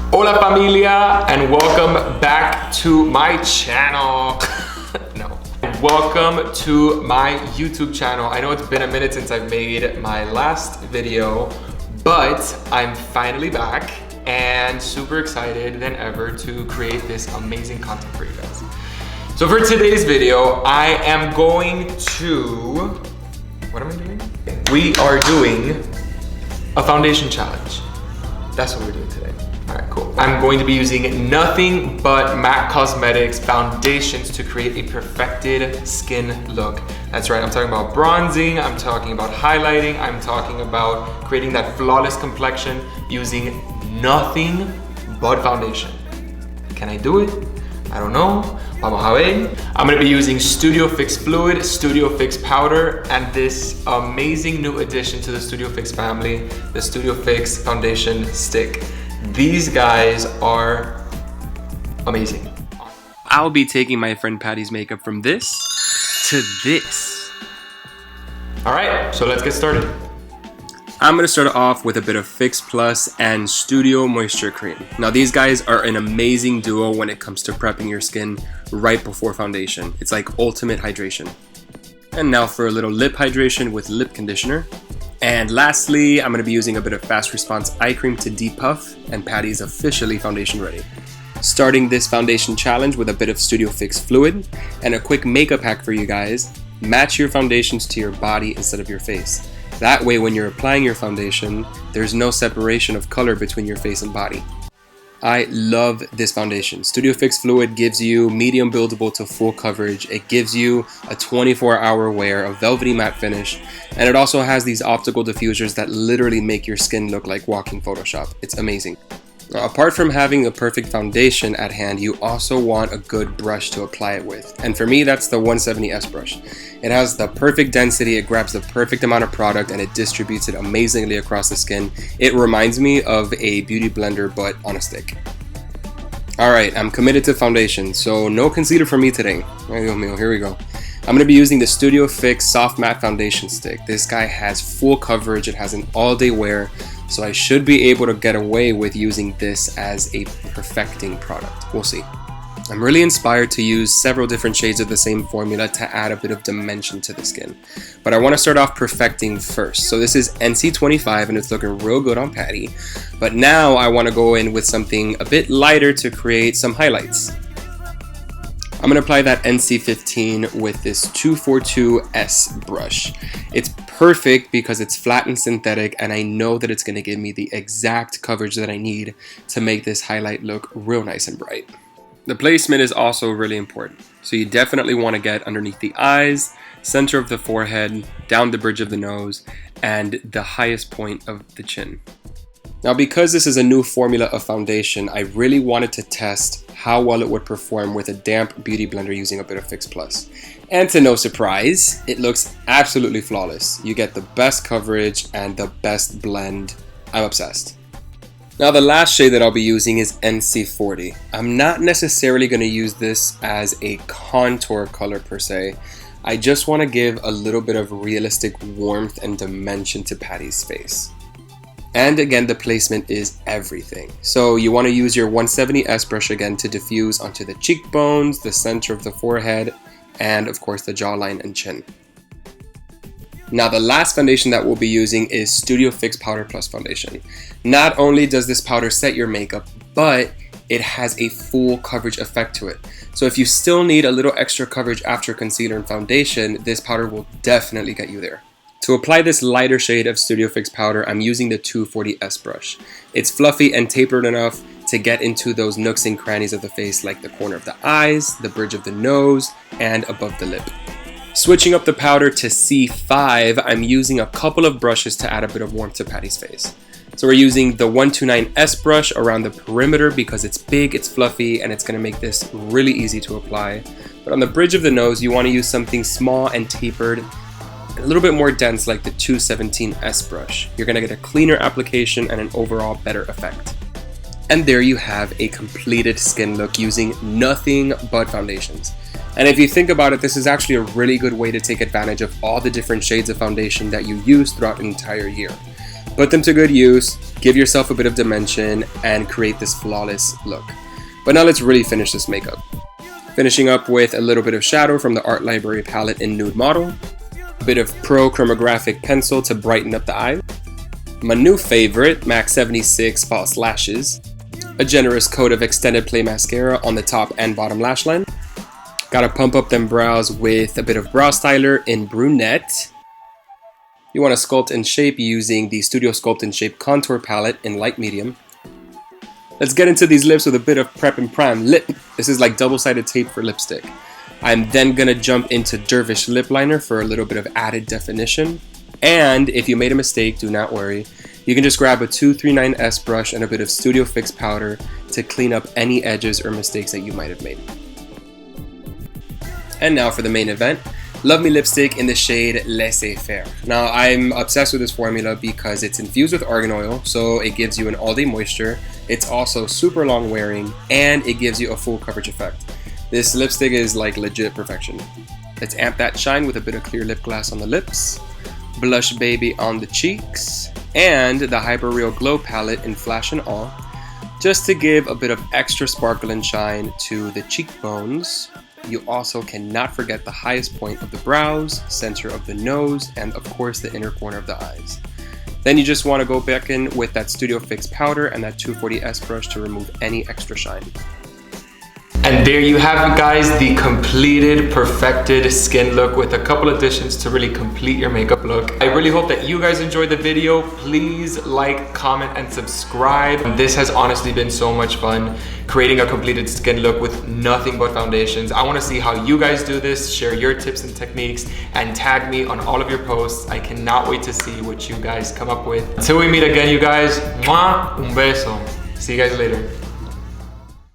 Hola familia, and welcome back to my channel. No. Welcome to my YouTube channel. I know it's been a minute since I've made my last video, but I'm finally back and super excited than ever to create this amazing content for you guys. So for today's video, I am going to, what am I doing? We are doing a foundation challenge. That's what we're doing today. All right, cool. I'm going to be using nothing but MAC Cosmetics foundations to create a perfected skin look. That's right, I'm talking about bronzing, I'm talking about highlighting, I'm talking about creating that flawless complexion using nothing but foundation. Can I do it? I don't know. Vamos a ver. I'm gonna be using Studio Fix Fluid, Studio Fix Powder, and this amazing new addition to the Studio Fix family, the Studio Fix Foundation Stick. These guys are amazing. I'll be taking my friend Patty's makeup from this to this. All right, so let's get started. I'm gonna start off with a bit of Fix Plus and Studio Moisture Cream. Now these guys are an amazing duo when it comes to prepping your skin right before foundation. It's like ultimate hydration. And now for a little lip hydration with lip conditioner. And lastly, I'm gonna be using a bit of Fast Response Eye Cream to depuff, and Patty's officially foundation ready. Starting this foundation challenge with a bit of Studio Fix Fluid, and a quick makeup hack for you guys: match your foundations to your body instead of your face. That way when you're applying your foundation, there's no separation of color between your face and body. I love this foundation. Studio Fix Fluid gives you medium buildable to full coverage. It gives you a 24-hour wear, a velvety matte finish, and it also has these optical diffusers that literally make your skin look like walking Photoshop. It's amazing. Now, apart from having a perfect foundation at hand, you also want a good brush to apply it with. And for me, that's the 170S brush. It has the perfect density, it grabs the perfect amount of product, and it distributes it amazingly across the skin. It reminds me of a beauty blender, but on a stick. Alright, I'm committed to foundation, so no concealer for me today. Ay, Dios mío, here we go. I'm going to be using the Studio Fix Soft Matte Foundation Stick. This guy has full coverage, it has an all-day wear, so I should be able to get away with using this as a perfecting product. We'll see. I'm really inspired to use several different shades of the same formula to add a bit of dimension to the skin. But I want to start off perfecting first. So this is NC25 and it's looking real good on Patty. But now I want to go in with something a bit lighter to create some highlights. I'm going to apply that NC15 with this 242S brush. It's perfect because it's flat and synthetic, and I know that it's going to give me the exact coverage that I need to make this highlight look real nice and bright. The placement is also really important. So you definitely want to get underneath the eyes, center of the forehead, down the bridge of the nose, and the highest point of the chin. Now, because this is a new formula of foundation, I really wanted to test how well it would perform with a damp beauty blender using a bit of Fix Plus. And to no surprise, it looks absolutely flawless. You get the best coverage and the best blend. I'm obsessed. Now the last shade that I'll be using is NC40. I'm not necessarily going to use this as a contour color per se. I just want to give a little bit of realistic warmth and dimension to Patty's face. And again, the placement is everything. So you want to use your 170S brush again to diffuse onto the cheekbones, the center of the forehead, and of course the jawline and chin. Now the last foundation that we'll be using is Studio Fix Powder Plus Foundation. Not only does this powder set your makeup, but it has a full coverage effect to it. So if you still need a little extra coverage after concealer and foundation, this powder will definitely get you there. To apply this lighter shade of Studio Fix powder, I'm using the 240S brush. It's fluffy and tapered enough to get into those nooks and crannies of the face, like the corner of the eyes, the bridge of the nose, and above the lip. Switching up the powder to C5, I'm using a couple of brushes to add a bit of warmth to Patty's face. So we're using the 129S brush around the perimeter because it's big, it's fluffy, and it's going to make this really easy to apply. But on the bridge of the nose, you want to use something small and tapered, a little bit more dense like the 217S brush. You're going to get a cleaner application and an overall better effect. And there you have a completed skin look using nothing but foundations. And if you think about it, this is actually a really good way to take advantage of all the different shades of foundation that you use throughout an entire year. Put them to good use, give yourself a bit of dimension, and create this flawless look. But now let's really finish this makeup. Finishing up with a little bit of shadow from the Art Library palette in Nude Model, a bit of Pro Chromographic pencil to brighten up the eye, my new favorite, MAC 76 False Lashes, a generous coat of Extended Play Mascara on the top and bottom lash line. Gotta pump up them brows with a bit of brow styler in Bruenette. You want to sculpt and shape using the Studio Sculpt and Shape Contour Palette in light medium. Let's get into these lips with a bit of Prep and Prime Lip. This is like double-sided tape for lipstick. I'm then gonna jump into Dervish Lipliner for a little bit of added definition. And if you made a mistake, do not worry. You can just grab a 239S brush and a bit of Studio Fix powder to clean up any edges or mistakes that you might have made. And now for the main event, Love Me lipstick in the shade Laissez-Faire. Now I'm obsessed with this formula because it's infused with argan oil, so it gives you an all-day moisture. It's also super long wearing, and it gives you a full coverage effect. This lipstick is like legit perfection. Let's amp that shine with a bit of clear lip gloss on the lips, Blushbaby on the cheeks, and the Hyper Real Glow palette in Flash and All, just to give a bit of extra sparkle and shine to the cheekbones. You also cannot forget the highest point of the brows, center of the nose, and of course the inner corner of the eyes. Then you just want to go back in with that Studio Fix powder and that 240S brush to remove any extra shine. And there you have it, guys, the completed, perfected skin look with a couple additions to really complete your makeup look. I really hope that you guys enjoyed the video. Please like, comment, and subscribe. This has honestly been so much fun, creating a completed skin look with nothing but foundations. I want to see how you guys do this, share your tips and techniques, and tag me on all of your posts. I cannot wait to see what you guys come up with. Until we meet again, you guys, mwah, un beso. See you guys later.